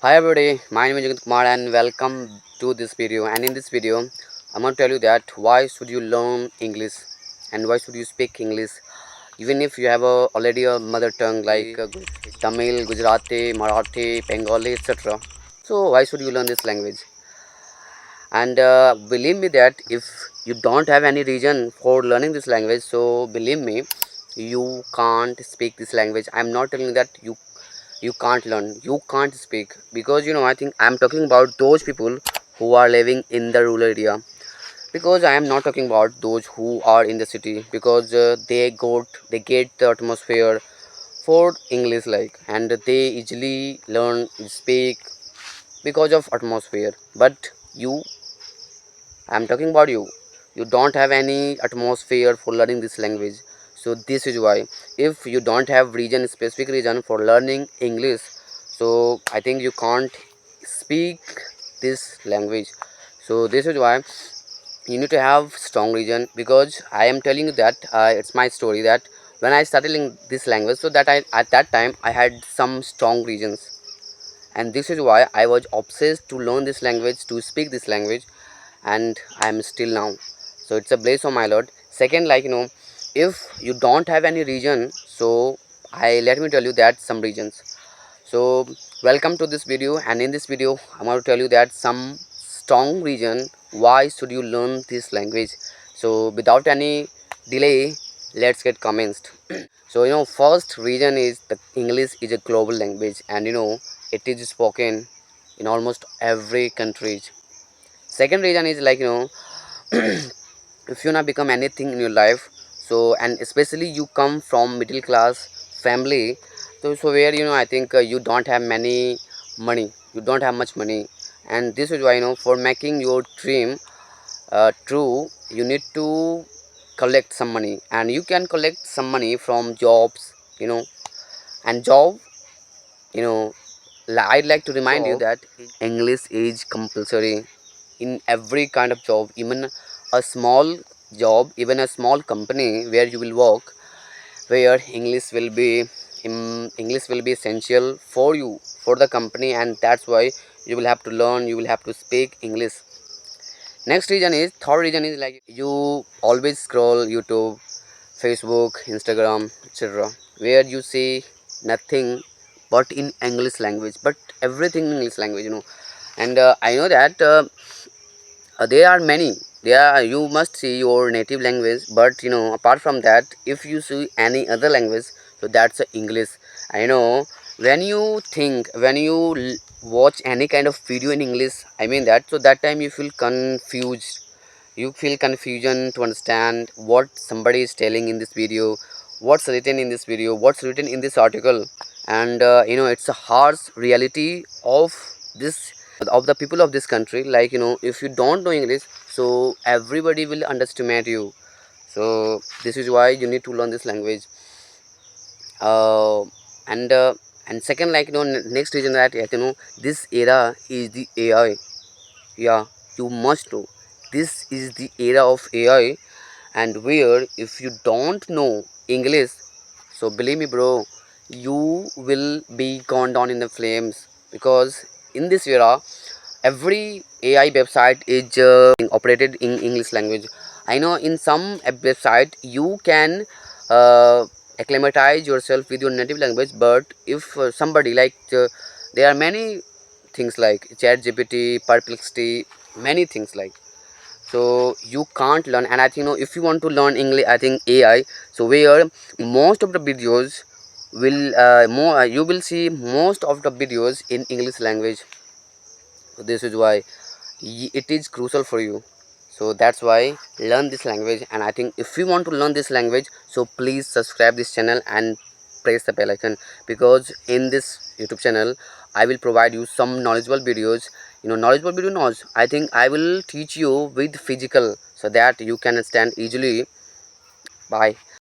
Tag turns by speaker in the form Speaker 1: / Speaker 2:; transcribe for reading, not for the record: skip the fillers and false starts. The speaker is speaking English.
Speaker 1: Hi everybody, my name is Jagant Kumar and welcome to this video. And in this video, I'm going to tell you that why should you learn English and why should you speak English, even if you have already a mother tongue like Tamil, Gujarati, Marathi, Bengali, etc. So why should you learn this language? And believe me that if you don't have any reason for learning this language, so believe me, you can't speak this language. I'm not telling that you can't learn, you can't speak, because I think I'm talking about those people who are living in the rural area, because I am not talking about those who are in the city, because they get the atmosphere for English, like, and they easily learn speak because of atmosphere. But you, I'm talking about you don't have any atmosphere for learning this language. So this is why, if you don't have region specific reason for learning English, so I think you can't speak this language. So this is why you need to have strong reason, because I am telling you that it's my story that when I started in this language, so that I at that time I had some strong reasons, and this is why I was obsessed to learn this language, to speak this language, and I am still now. So it's a bless of my Lord. Second, like, if you don't have any reason, so I let me tell you that some reasons. So welcome to this video, and in this video I'm going to tell you that some strong reason why should you learn this language. So without any delay, let's get commenced. So first reason is the English is a global language, and it is spoken in almost every country. Second reason is, like, if you not become anything in your life, so, and especially you come from middle class family, so where I think you don't have many money, you don't have much money, and this is why, for making your dream true, you need to collect some money, and you can collect some money from jobs, and job, you know I'd like to remind you that English is compulsory in every kind of job, even a small job, even a small company where you will work, where English will be essential for you, for the company, and that's why you will have to learn, you will have to speak English. Next reason is, third reason is, like, you always scroll YouTube, Facebook, Instagram, etc., where you see nothing but in English language, but everything in English language, and I know that there are many, you must see your native language, but apart from that, if you see any other language, so that's English. I know, when you watch any kind of video in English, I mean that, so that time you feel confused, you feel confusion to understand what somebody is telling in this video, what's written in this video, what's written in this article. And it's a harsh reality of this, of the people of this country, like, if you don't know English, so everybody will underestimate you. So this is why you need to learn this language. uh, and uh, and second, like, next reason that, like, this era is the AI. Yeah, you must know, this is the era of AI, and where if you don't know English, so believe me, bro, you will be gone down in the flames, because in this era, every AI website is operated in English language. I know in some website you can acclimatize yourself with your native language, but if somebody, like, there are many things like chat GPT, perplexity, many things, like, so you can't learn. And I think, if you want to learn English, I think AI, so where most of the videos will more you will see most of the videos in English language. So this is why it is crucial for you. So that's why learn this language. And I think if you want to learn this language, so please subscribe this channel and press the bell icon, because in this YouTube channel I will provide you some knowledgeable videos. Knowledgeable video knows, I think I will teach you with physical, so that you can understand easily. Bye.